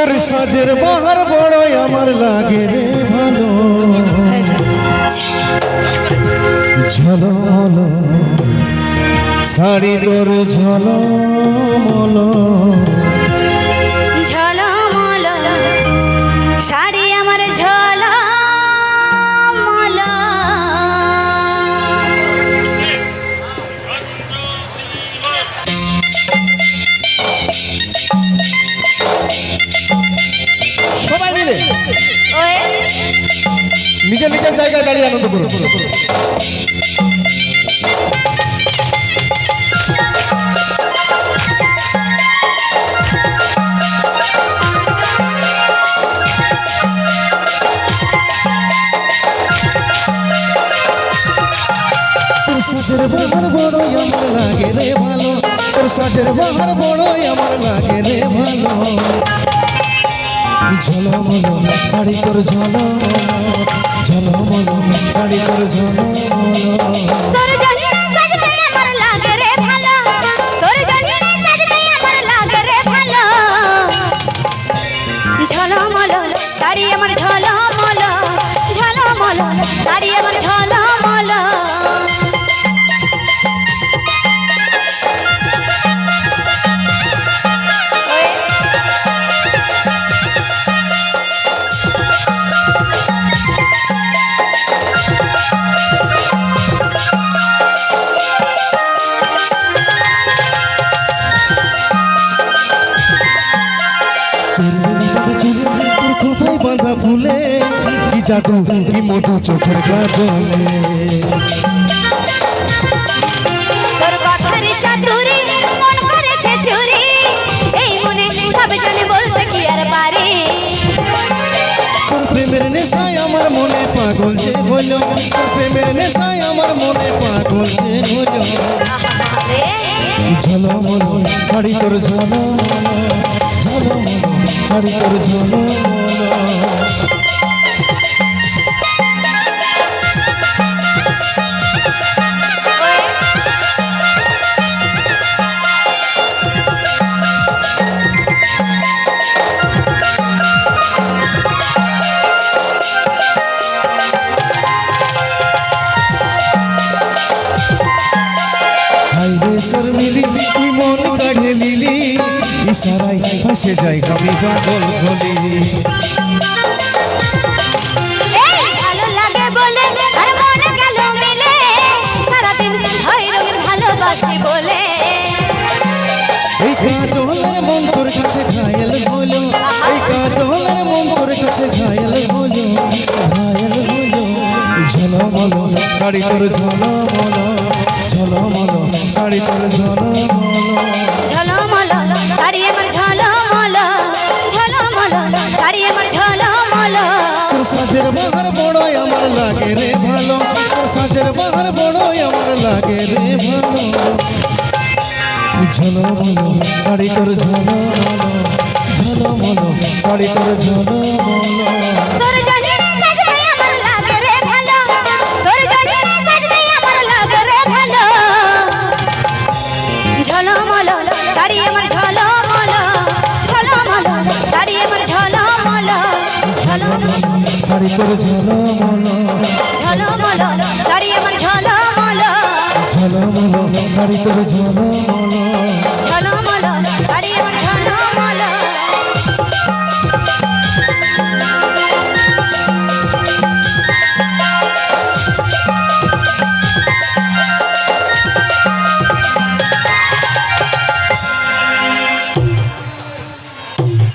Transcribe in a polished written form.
তোর সাজের বাহার বড়ই আমার লাগে রে ভালো ঝলমল শাড়ি তোর ঝলমল ঝলমল শাড়ি আমার ঝলমল সবাই মিলে ওই নিজের নিজের জায়গায় দাঁড়িয়ে আনন্দ করো সাজের বাহার বড়ই আমার লাগে রে ভালো তোর সাজের বাহার বড়ই আমার লাগে রে ভালো ঝলমল শাড়ি তোর ঝলমল ঝলমল শাড়ি তোর ঝলমল তোর জন্য সাজতে আমার লাগে রে ভালো তোর জন্য সাজতে আমার লাগে রে ভালো ঝলমল শাড়ি আমার ঝলমল ঝলমল শাড়ি আমার ঝলমল কোথায় বাঁধা ফুলে কি জাদু কি মধু চোখের কাজলে তোর কথার চাতুরি মন করেছে চুরি এই মনে সব জানে বলতে কি আর পারে তোর প্রেমের নেশায় আমার মনে পাগল যে হলো তোর প্রেমের নেশায় আমার মনে পাগল যে হলো ঝলমল শাড়ি তোর ঝলমল ঝলমল শাড়ি তোর ঝলমল মিলি তুই মন কাঢ়ে লিলি ইশারায় ফাঁসে যাই আমি পাগল হলি ভালো লাগে বলে আর মনে গেল মিলে সারাদিন হয় রঙের ভালোবাসি বলে এই কাজলের মন তোর কাছে ঘায়েল হলো এই কাজলের মন তোর কাছে ঘায়েল হলো ঘায়েল হলো ঝলমল শাড়ি তোর ঝলমল ঝলমল শাড়ি তোর ঝলমল ঝলমল শাড়ি আমার ঝলমল ঝলমল শাড়ি আমার ঝলমল তোর সাজের বাহার বড়ই আমার লাগে রে ভালো তোর সাজের বাহার বড়ই আমার লাগে রে ভালো ঝলমল শাড়ি তোর ঝলমল ঝলমল শাড়ি তোর ঝলমল তোর জন্য সাজতে আমার লাগে রে ভালো তোর জন্য সাজতে আমার লাগে রে ভালো ঝলমল শাড়ি আমার ঝলমল ঝলমল শাড়ি আমার ঝলমল ঝলমল শাড়ি তোর ঝলমল ঝলমল শাড়ি আমার ঝলমল ঝলমল শাড়ি তোর ঝলমল